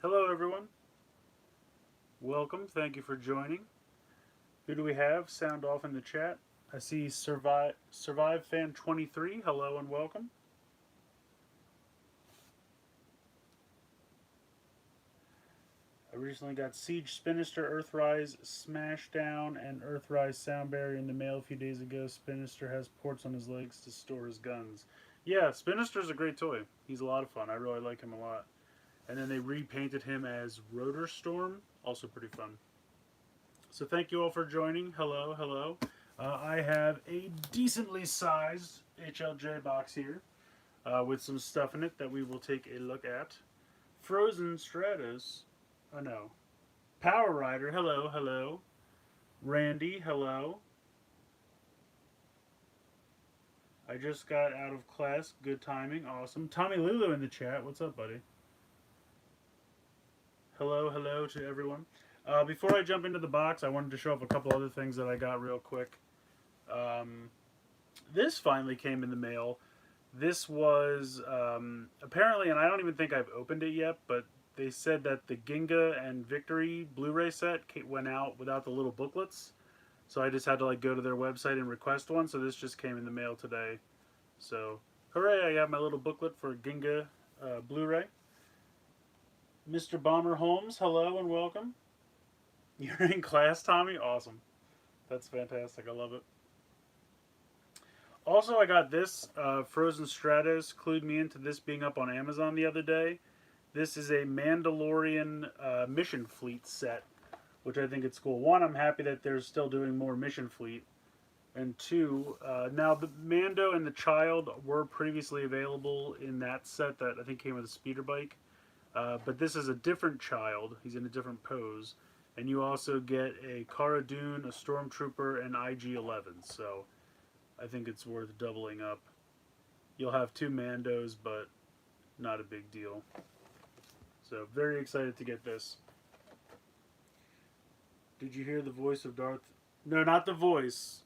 Hello, everyone. Welcome. Thank you for joining. Who do we have? Sound off in the chat. I see Survive Fan 23. Hello and welcome. I recently got Siege Spinister, Earthrise, Smashdown, and Earthrise Sound Barrier in the mail a few days ago. Spinister has ports on his legs to store his guns. Yeah, Spinister's a great toy. He's a lot of fun. I really like him a lot. And then they repainted him as Rotor Storm. Also pretty fun. So thank you all for joining. Hello, hello. I have a decently sized HLJ box here with some stuff in it that we will take a look at. Frozen Stratus. Oh no. Power Rider. Hello, hello. Randy. Hello. I just got out of class. Good timing. Awesome. Tommy Lulu in the chat. What's up, buddy? Hello, hello to everyone. Before I jump into the box, I wanted to show off a couple other things that I got real quick. This finally came in the mail. This was apparently, and I don't even think I've opened it yet, but they said that the Ginga and Victory Blu-ray set went out without the little booklets. So I just had to go to their website and request one. So this just came in the mail today. So hooray! I got my little booklet for Ginga Blu-ray. Mr. Bomber Holmes, hello and welcome. You're in class, Tommy? Awesome. That's fantastic. I love it. Also, I got this Frozen Stratus. Clued me into this being up on Amazon the other day. This is a Mandalorian mission fleet set, which I think it's cool. One, I'm happy that they're still doing more mission fleet. And two, now the Mando and the Child were previously available in that set that I think came with a speeder bike. But this is a different Child. He's in a different pose. And you also get a Cara Dune, a Stormtrooper, and IG-11. So I think it's worth doubling up. You'll have two Mandos, but not a big deal. So very excited to get this. Did you hear the voice of Darth? No, not the voice.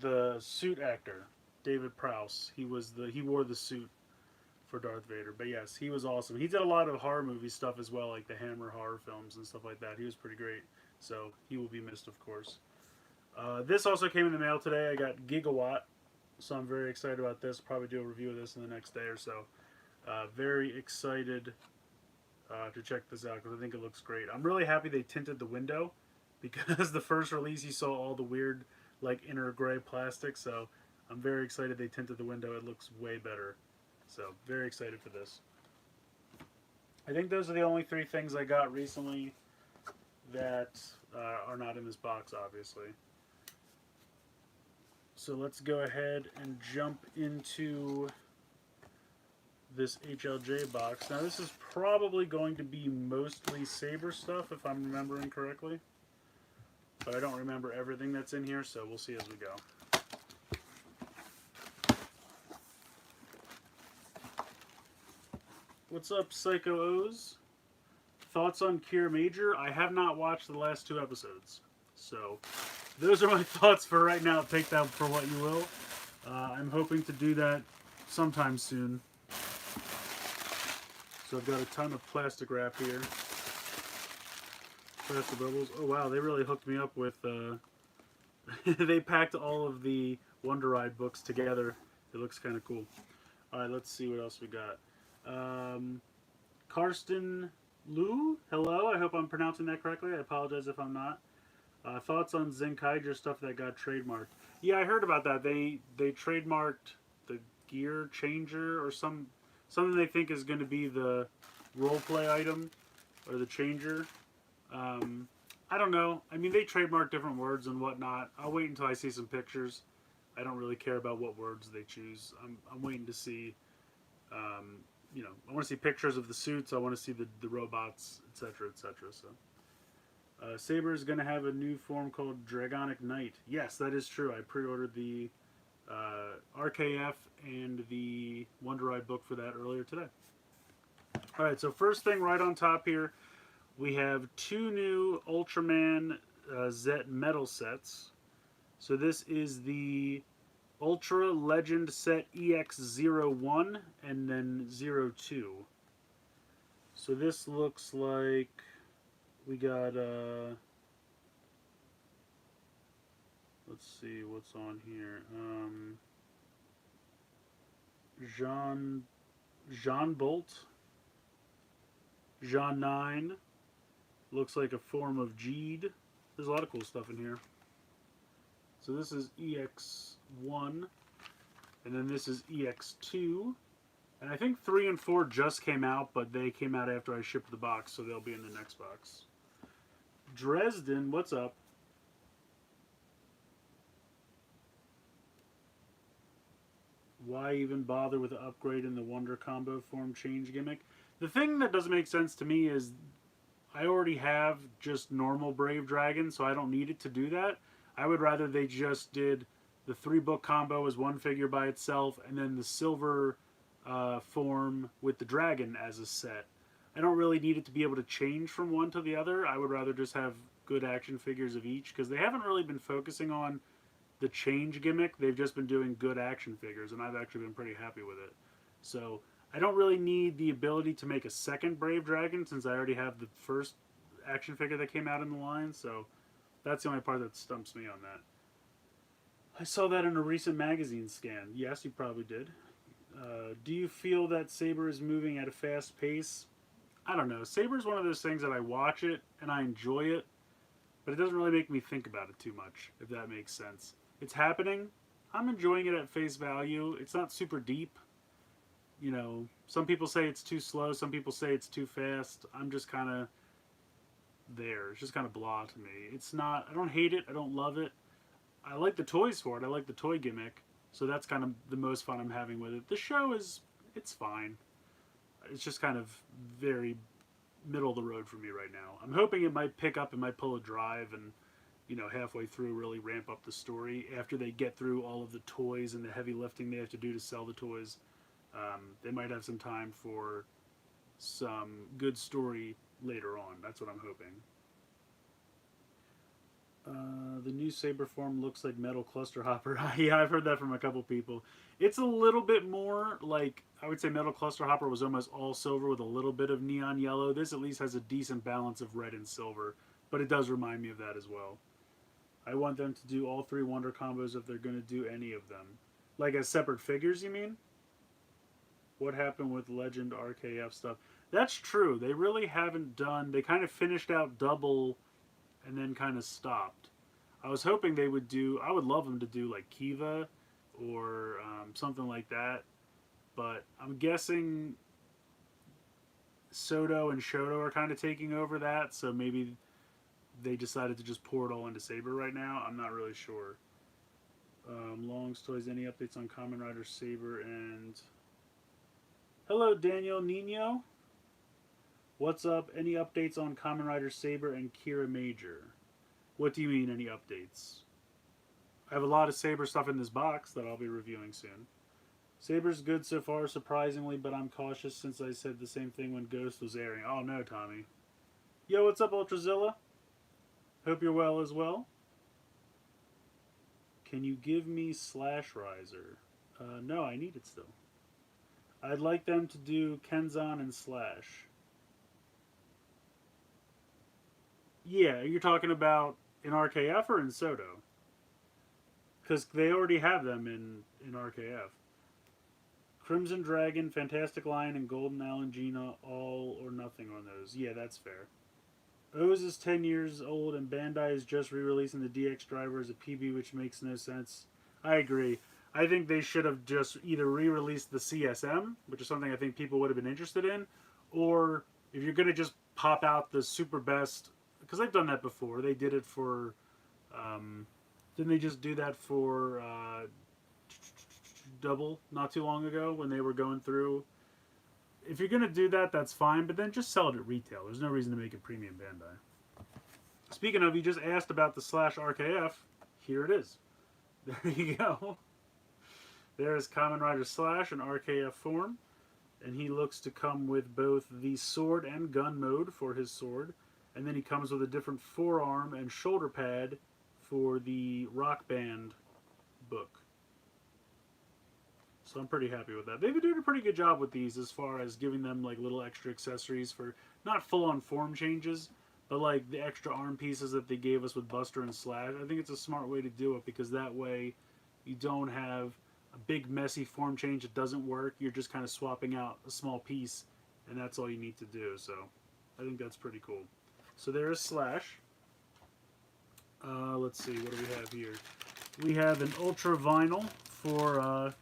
The suit actor, David Prowse. He wore the suit for Darth Vader. But yes, he was awesome. He did a lot of horror movie stuff as well, like the Hammer horror films and stuff like that. He was pretty great. So he will be missed, of course. This also came in the mail today. I got Gigawatt, so I'm very excited about this. Probably do a review of this in the next day or so. Very excited to check this out because I think it looks great. I'm really happy they tinted the window because the first release you saw all the weird inner gray plastic. So I'm very excited they tinted the window. It looks way better. So very excited for this. I think those are the only three things I got recently that are not in this box, obviously. So let's go ahead and jump into this HLJ box. Now this is probably going to be mostly Saber stuff if I'm remembering correctly. But I don't remember everything that's in here, so we'll see as we go. What's up, Psycho O's? Thoughts on Cure Major? I have not watched the last two episodes. So those are my thoughts for right now. Take that for what you will. I'm hoping to do that sometime soon. So I've got a ton of plastic wrap here. Plastic bubbles. Oh wow, they really hooked me up with... they packed all of the Wonder Ride books together. It looks kind of cool. Alright, let's see what else we got. Karsten Liu, hello. I hope I'm pronouncing that correctly. I apologize if I'm not. Thoughts on Zenkaiger stuff that got trademarked? Yeah, I heard about that. They trademarked the gear changer or something they think is going to be the roleplay item or the changer. I don't know. I mean, they trademark different words and whatnot. I'll wait until I see some pictures. I don't really care about what words they choose. I'm waiting to see. You know, I want to see pictures of the suits. I want to see the robots, etc., etc. So, Saber is going to have a new form called Dragonic Knight. Yes, that is true. I pre-ordered the RKF and the Wonder Ride book for that earlier today. All right, so first thing right on top here, we have two new Ultraman Zet metal sets. So this is the Ultra Legend set EX01 and then 02. So this looks like we got, let's see what's on here. Jean, Jean Bolt, Jean 9, looks like a form of Jeed. There's a lot of cool stuff in here. So this is EX1, and then this is EX2. And I think 3 and 4 just came out, but they came out after I shipped the box, so they'll be in the next box. Dresden, what's up? Why even bother with the upgrade in the Wonder Combo form change gimmick? The thing that doesn't make sense to me is I already have just normal Brave Dragon, so I don't need it to do that. I would rather they just did the 3-book combo as one figure by itself, and then the silver form with the dragon as a set. I don't really need it to be able to change from one to the other. I would rather just have good action figures of each, because they haven't really been focusing on the change gimmick. They've just been doing good action figures, and I've actually been pretty happy with it. So I don't really need the ability to make a second Brave Dragon, since I already have the first action figure that came out in the line. So that's the only part that stumps me on that. I saw that in a recent magazine scan. Yes, you probably did. Do you feel that Saber is moving at a fast pace? I don't know. Saber is one of those things that I watch it and I enjoy it, but it doesn't really make me think about it too much, if that makes sense. It's happening. I'm enjoying it at face value. It's not super deep. You know, some people say it's too slow. Some people say it's too fast. I'm just kind of there. It's just kind of blah to me. It's not, I don't hate it. I don't love it. I like the toys for it. I like the toy gimmick. So that's kind of the most fun I'm having with it. The show is, it's fine. It's just kind of very middle of the road for me right now. I'm hoping it might pick up and might pull a drive and, you know, halfway through really ramp up the story after they get through all of the toys and the heavy lifting they have to do to sell the toys. They might have some time for some good story later on. That's what I'm hoping. The new Saber form looks like Metal Cluster Hopper. Yeah, I've heard that from a couple people. It's a little bit more like, I would say Metal Cluster Hopper was almost all silver with a little bit of neon yellow. This at least has a decent balance of red and silver, but it does remind me of that as well. I want them to do all 3 Wonder combos if they're going to do any of them. Like as separate figures, you mean? What happened with Legend RKF stuff? That's true. They really haven't done... They kind of finished out Double and then kind of stopped. I was hoping they would do... I would love them to do like Kiva or something like that. But I'm guessing Soto and Shoto are kind of taking over that. So maybe they decided to just pour it all into Saber right now. I'm not really sure. Long's Toys, any updates on Kamen Rider Saber and... Hello, Daniel Nino. What's up? Any updates on Kamen Rider Saber and Kira Major? What do you mean, any updates? I have a lot of Saber stuff in this box that I'll be reviewing soon. Saber's good so far, surprisingly, but I'm cautious since I said the same thing when Ghost was airing. Oh no, Tommy. Yo, what's up, Ultrazilla? Hope you're well as well. Can you give me Slash Riser? No, I need it still. I'd like them to do Kenzan and Slash. Yeah, you're talking about in RKF or in Soto? Because they already have them in RKF. Crimson Dragon, Fantastic Lion, and Golden Alangina, all or nothing on those. Yeah, that's fair. O's is 10 years old, and Bandai is just re-releasing the DX driver as a PB, which makes no sense. I agree. I think they should have just either re-released the CSM, which is something I think people would have been interested in, or if you're going to just pop out the super best, because they've done that before. They did it for, didn't they just do that for Double not too long ago when they were going through? If you're going to do that, that's fine, but then just sell it at retail. There's no reason to make it premium Bandai. Speaking of, you just asked about the Slash RKF. Here it is. There you go. There's Kamen Rider Slash in RKF form, and he looks to come with both the sword and gun mode for his sword, and then he comes with a different forearm and shoulder pad for the Rock Band book. So So I'm pretty happy with that. They've been doing a pretty good job with these as far as giving them like little extra accessories for not full-on form changes, but like the extra arm pieces that they gave us with Buster and Slash. I think it's a smart way to do it because that way you don't have a big messy form change that doesn't work. You're just kind of swapping out a small piece, and that's all you need to do. So I think that's pretty cool. So there's Slash. Let's see, what do we have here? We have an Ultra Vinyl for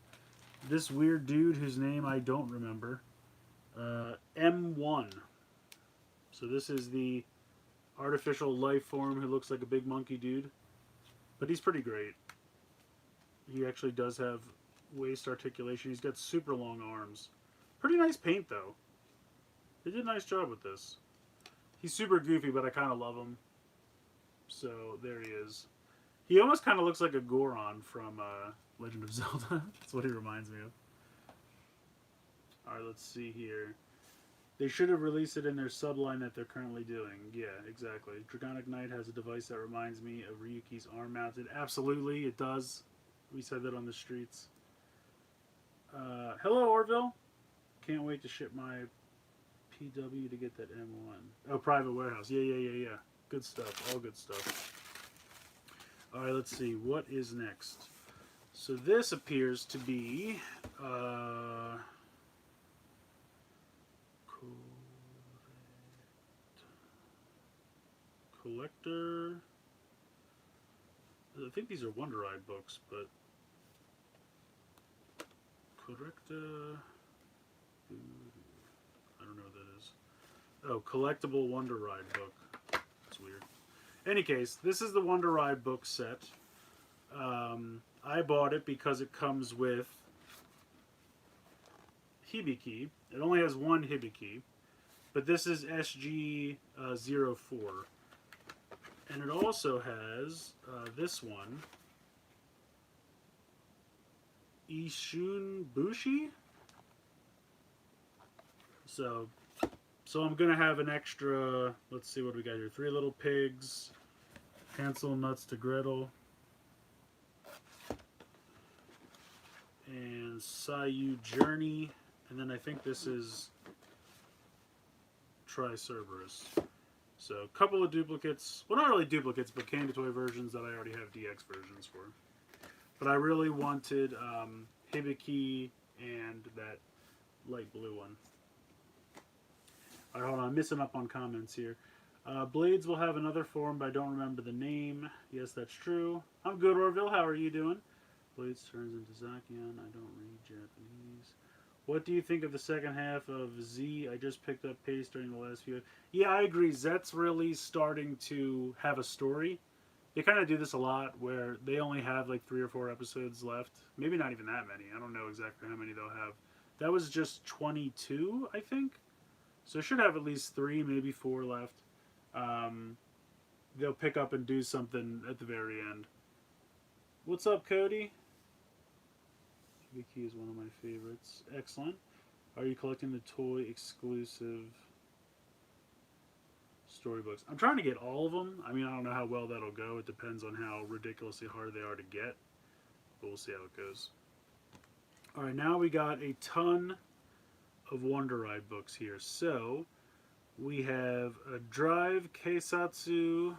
this weird dude whose name I don't remember. M1. So this is the artificial life form who looks like a big monkey dude. But he's pretty great. He actually does have waist articulation. He's got super long arms. Pretty nice paint, though. They did a nice job with this. He's super goofy, but I kind of love him. So, there he is. He almost kind of looks like a Goron from Legend of Zelda. That's what he reminds me of. Alright, let's see here. They should have released it in their subline that they're currently doing. Yeah, exactly. Dragonic Knight has a device that reminds me of Ryuki's arm-mounted. Absolutely, it does. We said that on the streets. Hello, Orville. Can't wait to ship my PW to get that M1. Oh, private warehouse. Yeah. Good stuff. All good stuff. Alright, let's see. What is next? So this appears to be... Collector. I think these are Wonder Ride books, but Correcta. I don't know what that is. Oh, collectible Wonder Ride book. That's weird. Any case, this is the Wonder Ride book set. I bought it because it comes with Hibiki. It only has one Hibiki, but this is SG04. And it also has this one, Ishun Bushi. So I'm gonna have an extra. Let's see what we got here. 3 Little Pigs, Hansel Nuts to Gretel, and Sayu Journey, and then I think this is Cerberus. So, a couple of duplicates. Well, not really duplicates, but Candy Toy versions that I already have DX versions for. But I really wanted Hibiki and that light blue one. Alright, hold on. I'm missing up on comments here. Blades will have another form, but I don't remember the name. Yes, that's true. I'm good, Orville. How are you doing? Blades turns into Zacian. I don't read Japanese. What do you think of the second half of Z? I just picked up pace during the last few. Yeah, I agree. Zet's really starting to have a story. They kind of do this a lot where they only have like 3 or 4 episodes left. Maybe not even that many. I don't know exactly how many they'll have. That was just 22, I think. So should have at least 3, maybe 4 left. They'll pick up and do something at the very end. What's up, Cody? Vicky is one of my favorites. Excellent. Are you collecting the toy exclusive storybooks? I'm trying to get all of them. I mean, I don't know how well that'll go. It depends on how ridiculously hard they are to get. But we'll see how it goes. Alright, now we got a ton of Wonder Ride books here. So, we have a Drive Keisatsu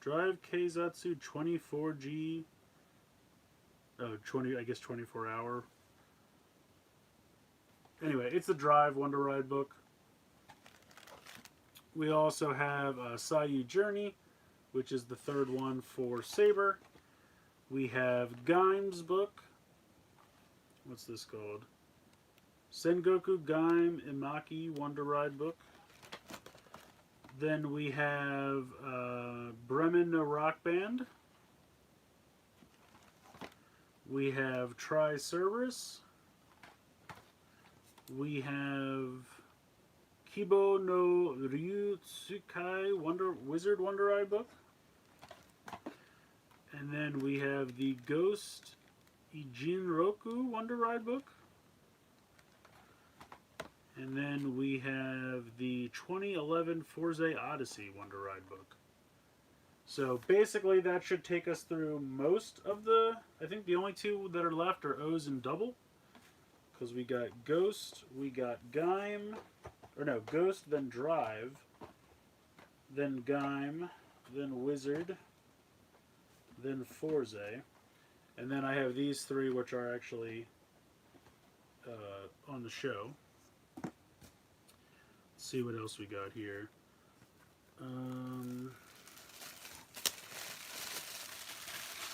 24G. Oh, 20, I guess 24 hour. Anyway, it's the Drive Wonder Ride book. We also have Sayu Journey, which is the 3rd one for Saber. We have Gaim's book. What's this called? Sengoku Gaim Imaki Wonder Ride book. Then we have Bremen No Rock Band. We have Cerberus. We have Kibo no Ryutsukai Wizard Wonder Ride book. And then we have the Ghost Ijinroku Wonder Ride book. And then we have the 2011 Forza Odyssey Wonder Ride book. So basically that should take us through most of the, I think the only two that are left are O's and double. Because we got Ghost, we got Gaim, or no, Ghost, then Drive, then Gaim, then Wizard, then Forze. And then I have these three which are actually on the show. Let's see what else we got here.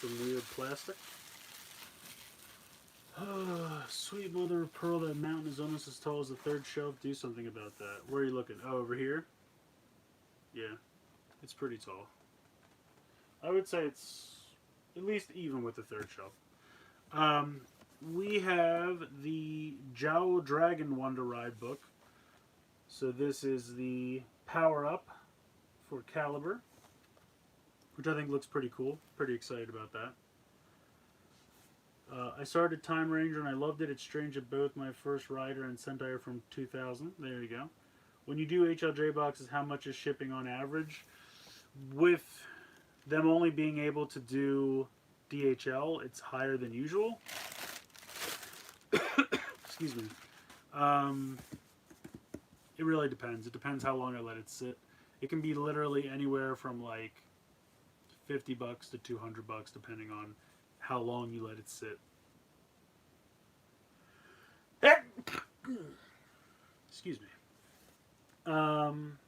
Some weird plastic. Sweet mother of pearl, that mountain is almost as tall as the third shelf. Do something about that. Where are you looking? Oh, over here? Yeah, it's pretty tall. I would say it's at least even with the third shelf. We have the Jowl Dragon Wonder Ride book. So this is the Power Up for Caliber, which I think looks pretty cool. Pretty excited about that. I started Time Ranger and I loved it. It's strange that both my first rider and Sentai are from 2000. There you go. When you do HLJ boxes, how much is shipping on average? With them only being able to do DHL, it's higher than usual. Excuse me. It really depends. It depends how long I let it sit. It can be literally anywhere from like $50 to $200 depending on how long you let it sit. Excuse me. Gaim,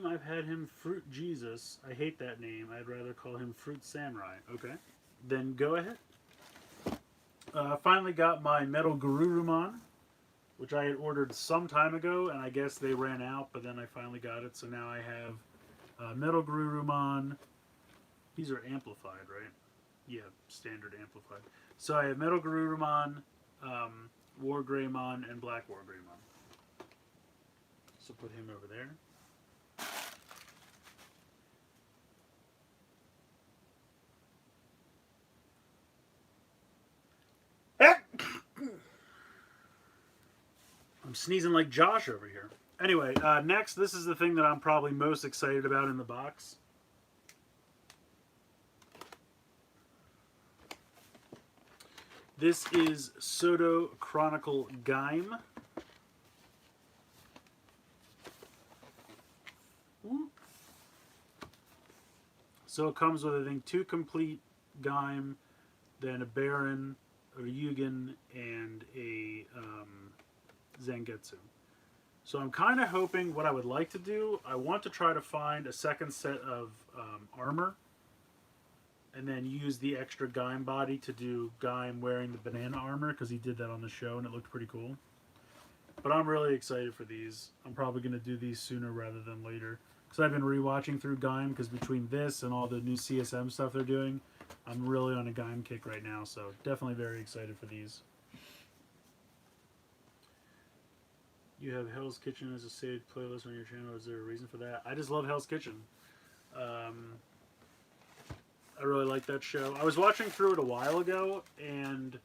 I've had him Fruit Jesus. I hate that name. I'd rather call him Fruit Samurai. Okay. Then go ahead. Finally got my Metal Garurumon, which I had ordered some time ago, and I guess they ran out, but then I finally got it, so now I have Metal Garurumon. These are amplified, right? Yeah, standard amplified. So I have Metal Garurumon, War Greymon, and Black War Greymon. So put him over there. I'm sneezing like Josh over here. Anyway, next, this is the thing that I'm probably most excited about in the box. This is Soto Chronicle Gaim. So it comes with, I think, 2 complete Gaim, then a Baron, a Ryugen, and a Zangetsu. So I'm kind of hoping, what I would like to do, I want to try to find a second set of armor, and then use the extra Gaim body to do Gaim wearing the banana armor, because he did that on the show and it looked pretty cool. But I'm really excited for these. I'm probably going to do these sooner rather than later. Because I've been rewatching through Gaim, because between this and all the new CSM stuff they're doing, I'm really on a Gaim kick right now. So definitely very excited for these. You have Hell's Kitchen as a saved playlist on your channel. Is there a reason for that? I just love Hell's Kitchen. I really like that show. I was watching through it a while ago, and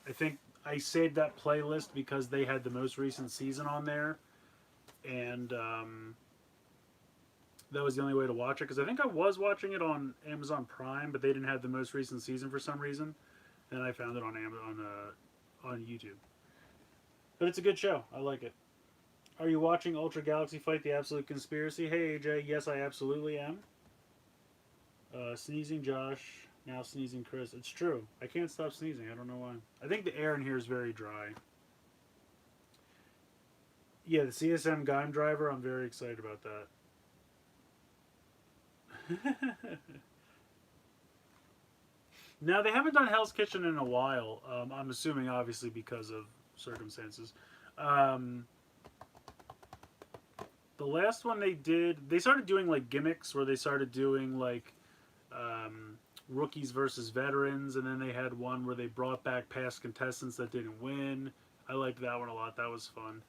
I think I saved that playlist because they had the most recent season on there. And that was the only way to watch it, because I think I was watching it on Amazon Prime, but they didn't have the most recent season for some reason. And I found it on on YouTube. But it's a good show. I like it. Are you watching Ultra Galaxy Fight: The Absolute Conspiracy? Hey AJ, yes I absolutely am. Sneezing Josh, now sneezing Chris. It's true. I can't stop sneezing. I don't know why. I think the air in here is very dry. Yeah, the CSM Gaim driver, I'm very excited about that. Now, they haven't done Hell's Kitchen in a while. I'm assuming, obviously, because of circumstances. The last one they did, they started doing, like, gimmicks where they started doing, like, rookies versus veterans, and then they had one where they brought back past contestants that didn't win. I liked that one a lot. That was fun.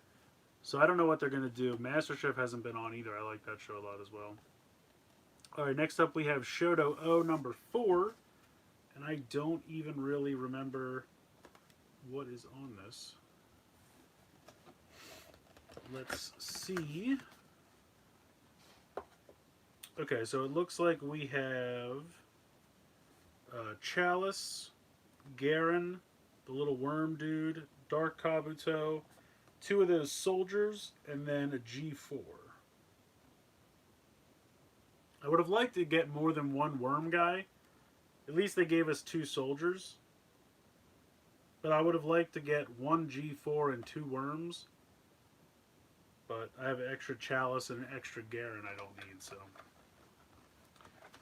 So I don't know what they're going to do. MasterChef hasn't been on either. I like that show a lot as well. Alright, next up we have Shoto O number 4. And I don't even really remember what is on this. Let's see. Okay, so it looks like we have Chalice, Garen, the little worm dude, Dark Kabuto, two of those soldiers, and then a G4. I would have liked to get more than one worm guy. At least they gave us two soldiers. But I would have liked to get one G4 and two worms. But I have an extra Chalice and an extra Garen I don't need, so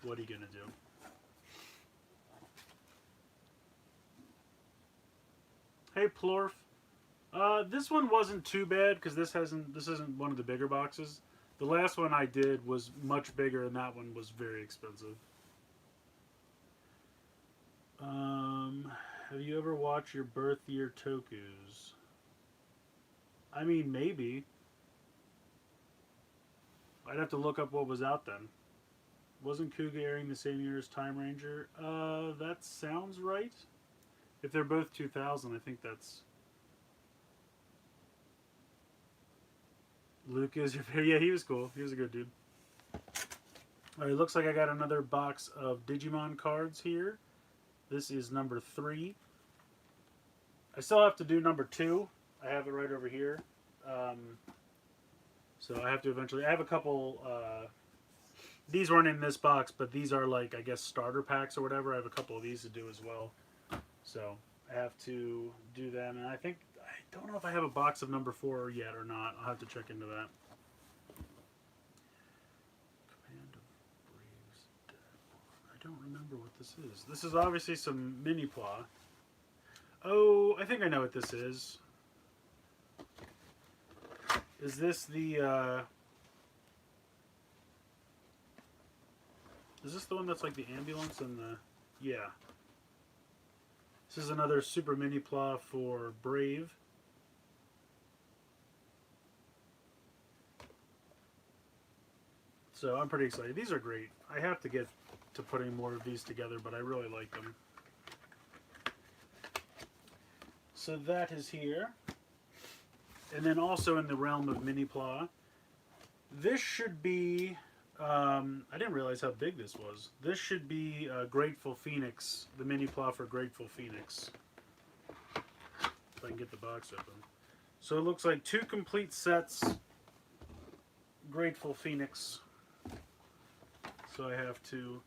what are you gonna do? Hey Plorf. This one wasn't too bad because this isn't one of the bigger boxes. The last one I did was much bigger, and that one was very expensive. Have you ever watched your birth year Tokus? I mean, maybe. I'd have to look up what was out then. Wasn't Kuga airing the same year as Time Ranger? That sounds right. If they're both 2000, I think that's... Luke is your favorite. Yeah, he was cool. He was a good dude. Alright, looks like I got another box of Digimon cards here. This is number 3. I still have to do number 2. I have it right over here. So I have to eventually... I have a couple... these weren't in this box, but these are like, I guess, starter packs or whatever. I have a couple of these to do as well. So I have to do them. And I think... I don't know if I have a box of number 4 yet or not. I'll have to check into that. Command of Braves Dead. I don't remember what this is. This is obviously some Minipla. Oh, I think I know what this is. Is this the, is this the one that's like the ambulance and the... Yeah. This is another Super Minipla for Brave. So I'm pretty excited. These are great. I have to get to putting more of these together, but I really like them. So that is here. And then also in the realm of Minipla, this should be... I didn't realize how big this was. This should be Grateful Phoenix, the Minipla for Grateful Phoenix. If I can get the box open. So it looks like 2 complete sets, Grateful Phoenix. So I have to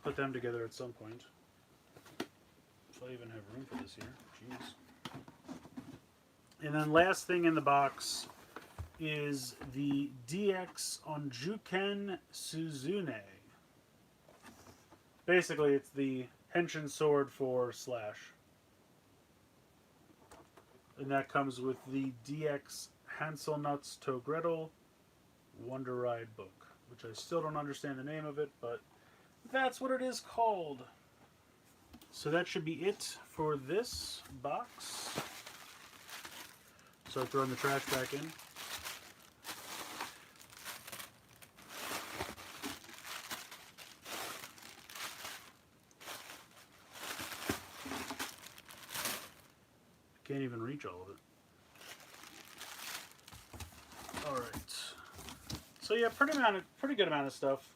put them together at some point. If I even have room for this here. Jeez. And then last thing in the box is the DX Onjuken Suzune. Basically, it's the Henshin sword for Slash. And that comes with the DX Hanselnuts to Gretel Wonder Ride book, which I still don't understand the name of it, but that's what it is called. So that should be it for this box. Start throwing the trash back in. Can't even reach all of it. Alright. So yeah, pretty good amount of stuff.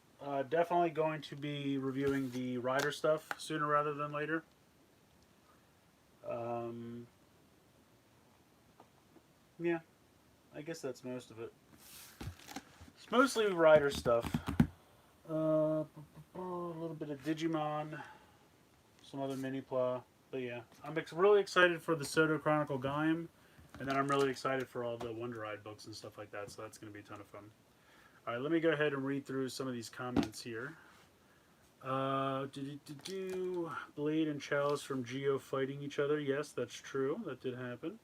Definitely going to be reviewing the Rider stuff sooner rather than later. Yeah, I guess that's most of it. It's mostly Rider stuff. A little bit of Digimon, some other Minipla. But yeah, I'm really excited for the Soto Chronicle Gaim, and then I'm really excited for all the Wonder Ride books and stuff like that, so that's going to be a ton of fun. Alright, let me go ahead and read through some of these comments here. Blade and Chalice from Geo fighting each other. Yes, that's true. That did happen.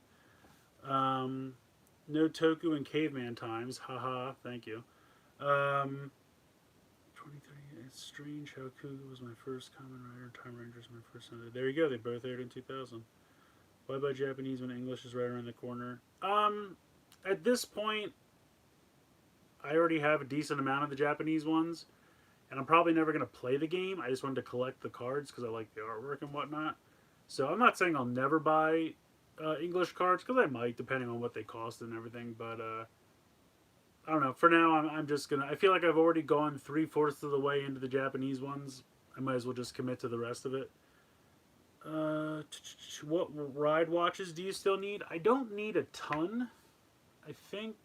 No Toku in caveman times. Haha, thank you. 23. It's strange how Kuga was my first Kamen Rider, Time Ranger is my first Sunday. There you go, they both aired in 2000. Why buy Japanese when English is right around the corner? At this point, I already have a decent amount of the Japanese ones, and I'm probably never going to play the game. I just wanted to collect the cards because I like the artwork and whatnot. So I'm not saying I'll never buy English cards, because I might, depending on what they cost and everything, but I don't know. For now, I'm just gonna. I feel like I've already gone 3/4 of the way into the Japanese ones. I might as well just commit to the rest of it. What ride watches do you still need? I don't need a ton. I think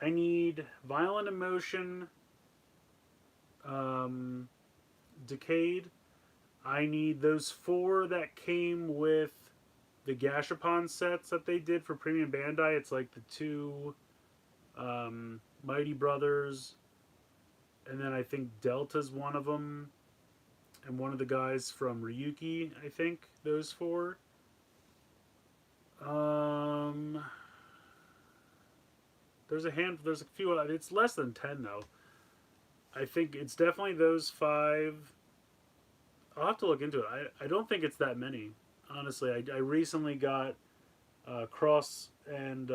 I need Violent Emotion, um, Decade. I need those four that came with the Gashapon sets that they did for Premium Bandai. It's like the two Mighty Brothers, and then I think Delta's one of them, and one of the guys from Ryuki. I think those four. Um, there's a hand. There's a few. It's less than 10 though. I think it's definitely those five. I'll have to look into it. I don't think it's that many. Honestly, I recently got Cross and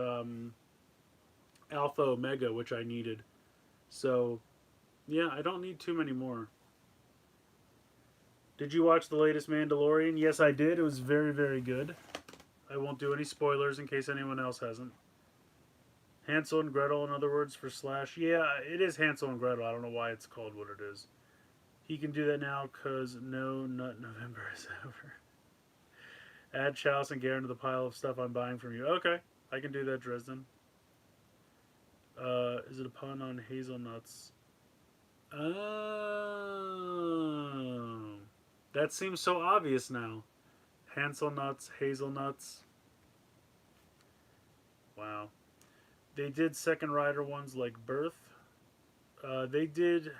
Alpha Omega, which I needed. So, yeah, I don't need too many more. Did you watch the latest Mandalorian? Yes, I did. It was very, very good. I won't do any spoilers in case anyone else hasn't. Hansel and Gretel, in other words, for Slash. Yeah, it is Hansel and Gretel. I don't know why it's called what it is. He can do that now because no Nut November is over. Add Chalice and Garen to the pile of stuff I'm buying from you. Okay, I can do that, Dresden. Is it a pun on hazelnuts? Oh. That seems so obvious now. Hazelnuts, hazelnuts. Wow. They did second rider ones like Birth. They did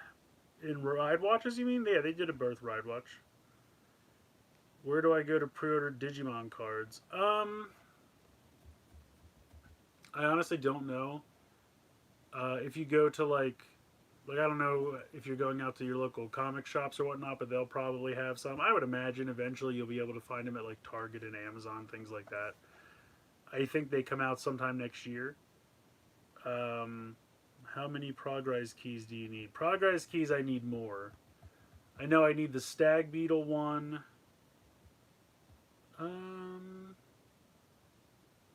in ride watches, you mean? Yeah, they did a Birth ride watch. Where do I go to pre-order Digimon cards? I honestly don't know. If you go to like I don't know if you're going out to your local comic shops or whatnot, but they'll probably have some. I would imagine eventually you'll be able to find them at like Target and Amazon, things like that. I think they come out sometime next year. How many Progrise keys do you need? Progrise keys, I need more. I know I need the Stag Beetle one. I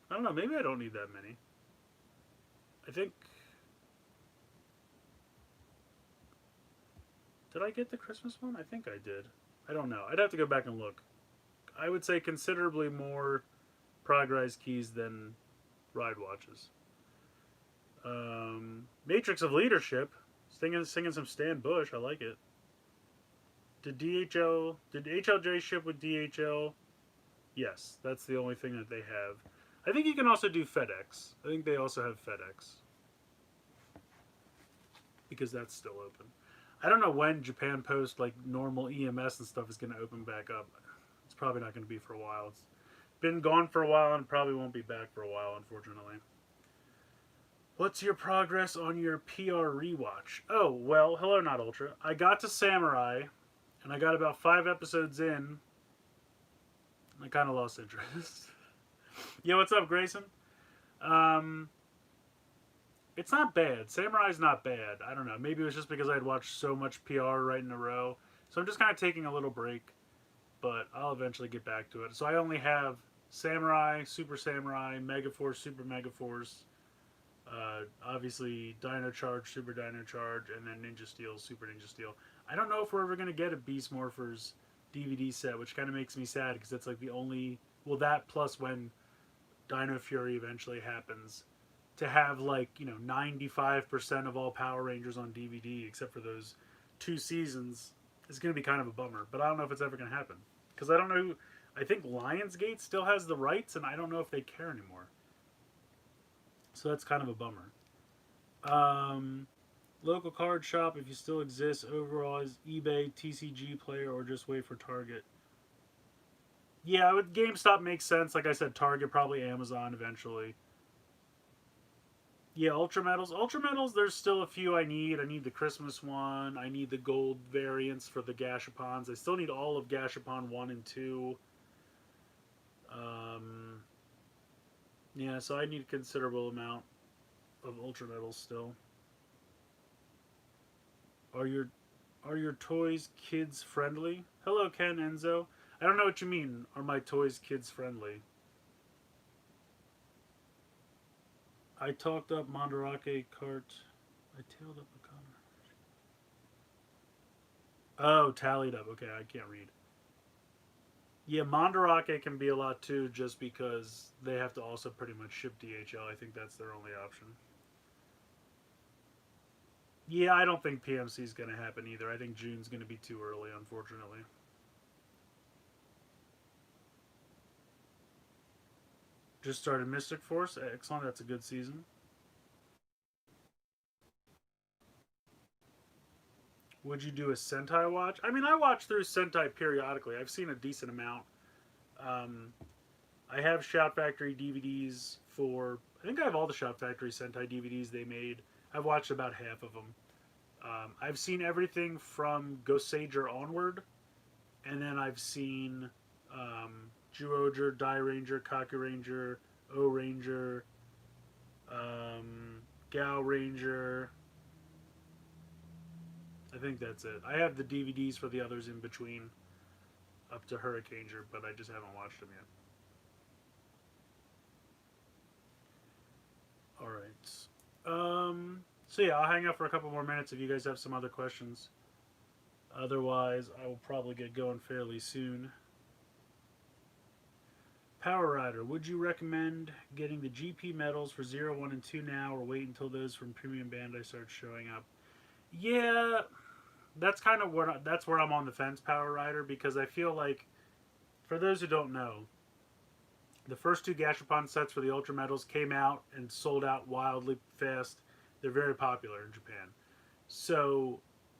don't know. Maybe I don't need that many. I think. Did I get the Christmas one? I think I did. I don't know. I'd have to go back and look. I would say considerably more Progrise keys than ride watches. Matrix of Leadership. Singing some Stan Bush. I like it. Did HLJ ship with DHL? Yes, that's the only thing that they have. I think you can also do FedEx. I think they also have FedEx. Because that's still open. I don't know when Japan Post, like normal EMS and stuff, is going to open back up. It's probably not going to be for a while. It's been gone for a while and probably won't be back for a while, unfortunately. What's your progress on your PR rewatch? Oh, well, hello, Not Ultra. I got to Samurai, and I got about 5 episodes in. I kind of lost interest. Yo, what's up, Grayson? It's not bad. Samurai's not bad. I don't know. Maybe it was just because I'd watched so much PR right in a row. So I'm just kind of taking a little break. But I'll eventually get back to it. So I only have Samurai, Super Samurai, Megaforce, Super Megaforce. Obviously, Dino Charge, Super Dino Charge, and then Ninja Steel, Super Ninja Steel. I don't know if we're ever going to get a Beast Morphers DVD set, which kind of makes me sad because that's like the only... Well, that plus when Dino Fury eventually happens... To have like 95% of all Power Rangers on DVD except for those 2 seasons is going to be kind of a bummer. But I don't know if it's ever going to happen because I don't know. I think Lionsgate still has the rights, and I don't know if they care anymore. So that's kind of a bummer. Local card shop, if you still exist, overall is eBay, TCG Player, or just wait for Target. Yeah, with GameStop makes sense. Like I said, Target, probably Amazon eventually. Yeah, Ultrametals. Ultrametals, there's still a few I need. I need the Christmas one. I need the gold variants for the Gashapons. I still need all of Gashapon 1 and 2. Yeah, so I need a considerable amount of Ultrametals still. Are your toys kids friendly? Hello, Ken Enzo. I don't know what you mean. Are my toys kids friendly? I talked up Mandarake cart. I tailed up a Connor. Oh, tallied up. Okay, I can't read. Yeah, Mandarake can be a lot too, just because they have to also pretty much ship DHL. I think that's their only option. Yeah, I don't think PMC is going to happen either. I think June's going to be too early, unfortunately. Just started Mystic Force. Excellent. That's a good season. Would you do a Sentai watch? I mean, I watch through Sentai periodically. I've seen a decent amount. Um, I have Shout Factory DVDs for. I think I have all the Shout Factory Sentai DVDs they made. I've watched about half of them. I've seen everything from Goseiger onward, and then I've seen Zyuohger, Dai Ranger, Kaku Ranger, O Ranger, Gao Ranger. I think that's it. I have the DVDs for the others in between up to Hurricaneger, but I just haven't watched them yet. All right. So yeah, I'll hang out for a couple more minutes if you guys have some other questions. Otherwise, I will probably get going fairly soon. Power Rider, would you recommend getting the GP medals for 0, 1, and 2 now, or wait until those from Premium Bandai start showing up? Yeah, that's kind of that's where I'm on the fence, Power Rider, because I feel like, for those who don't know, the first two Gashapon sets for the Ultra Medals came out and sold out wildly fast. They're very popular in Japan. So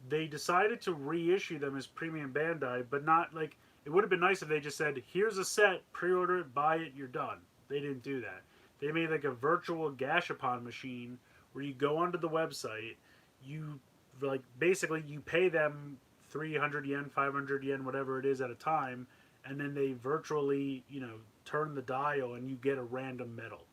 they decided to reissue them as Premium Bandai, but not like it would have been nice if they just said, "Here's a set, pre-order it, buy it, you're done." They didn't do that. They made like a virtual Gashapon machine where you go onto the website, you like basically you pay them 300 yen, 500 yen, whatever it is at a time, and then they virtually, turn the dial and you get a random medal.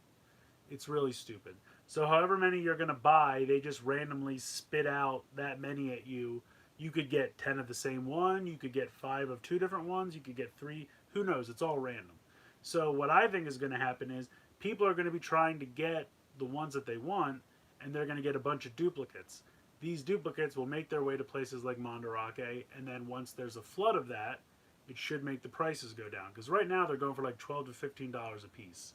It's really stupid. So however many you're going to buy, they just randomly spit out that many at you. You could get 10 of the same one, you could get 5 of 2 different ones, you could get 3, who knows, it's all random. So what I think is going to happen is people are going to be trying to get the ones that they want, and they're going to get a bunch of duplicates. These duplicates will make their way to places like Mandarake, and then once there's a flood of that, it should make the prices go down. Because right now they're going for like $12 to $15 a piece.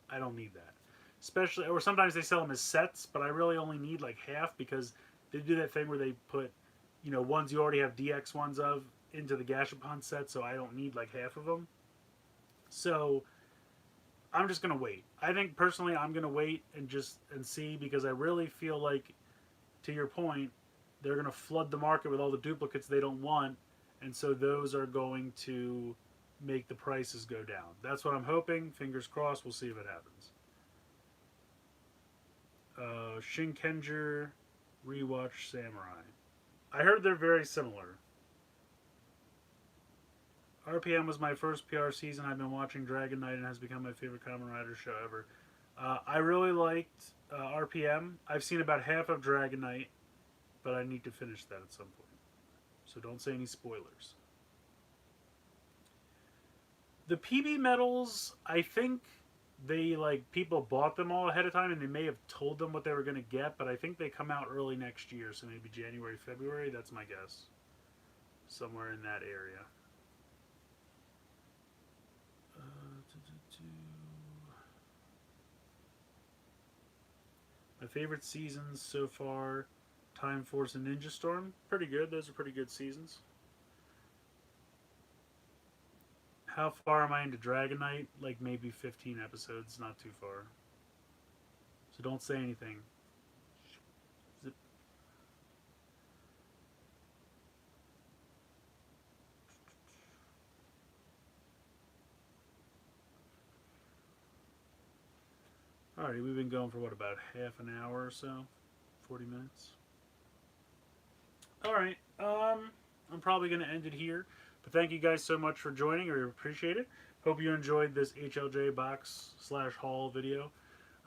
I don't need that. Especially, or sometimes they sell them as sets, but I really only need like half because they do that thing where they put, ones you already have DX ones of into the Gashapon set, so I don't need like half of them. So I'm just gonna wait. I think personally, I'm gonna wait and see because I really feel like, to your point, they're gonna flood the market with all the duplicates they don't want, and so those are going to make the prices go down. That's what I'm hoping. Fingers crossed. We'll see if it happens. Shinkenger rewatch Samurai. I heard they're very similar. RPM was my first PR season. I've been watching Dragon Knight and has become my favorite Kamen Rider show ever. I really liked RPM. I've seen about half of Dragon Knight, but I need to finish that at some point. So don't say any spoilers. The PB medals, I think people bought them all ahead of time and they may have told them what they were going to get, but I think they come out early next year, so maybe January, February. That's my guess. Somewhere in that area. My favorite seasons so far: Time Force and Ninja Storm. Pretty good. Those are pretty good seasons. How far am I into Dragon Knight? Like maybe 15 episodes, not too far. So don't say anything. Zip. Alrighty, we've been going for what, about half an hour or so? 40 minutes? Alright, I'm probably going to end it here. But thank you guys so much for joining. I appreciate it. Hope you enjoyed this HLJ box / haul video.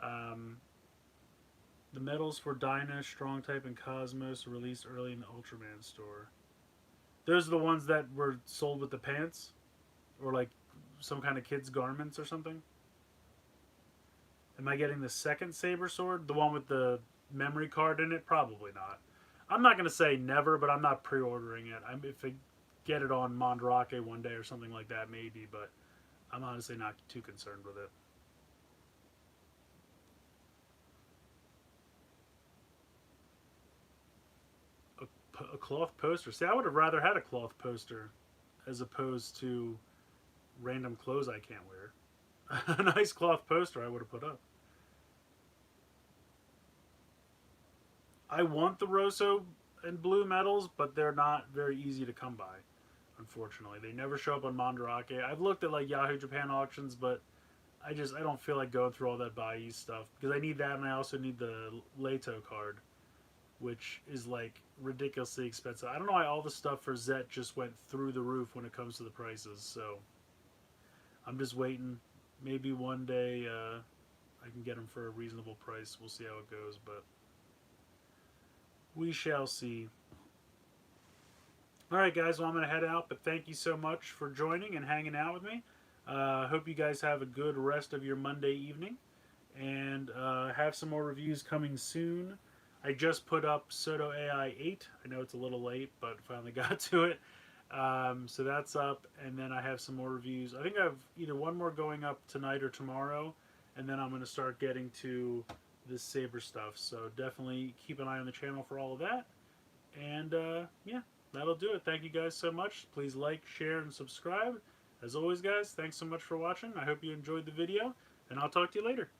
The medals for Dyna, Strong Type, and Cosmos are released early in the Ultraman store. Those are the ones that were sold with the pants? Or like some kind of kids' garments or something? Am I getting the second Saber sword? The one with the memory card in it? Probably not. I'm not going to say never, but I'm not pre-ordering it. If I get it on Mandarake one day or something like that, maybe, but I'm honestly not too concerned with it. A cloth poster. See, I would have rather had a cloth poster as opposed to random clothes I can't wear. A nice cloth poster I would have put up. I want the Rosso and blue medals, but they're not very easy to come by, unfortunately. They never show up on Mandarake. I've looked at like Yahoo Japan auctions, but I don't feel like going through all that Bai stuff because I need that, and I also need the Leto card, which is like ridiculously expensive. I don't know why all the stuff for Zet just went through the roof when it comes to the prices. So I'm just waiting. Maybe one day I can get them for a reasonable price. We'll see how it goes, but we shall see. All right, guys. Well, I'm going to head out, but thank you so much for joining and hanging out with me. Hope you guys have a good rest of your Monday evening, and have some more reviews coming soon. I just put up Soto AI 8. I know it's a little late, but finally got to it. So that's up, and then I have some more reviews. I think I have either one more going up tonight or tomorrow, and then I'm going to start getting to this Saber stuff. So definitely keep an eye on the channel for all of that. And yeah, that'll do it. Thank you guys so much. Please like, share, and subscribe. As always, guys, thanks so much for watching. I hope you enjoyed the video, and I'll talk to you later.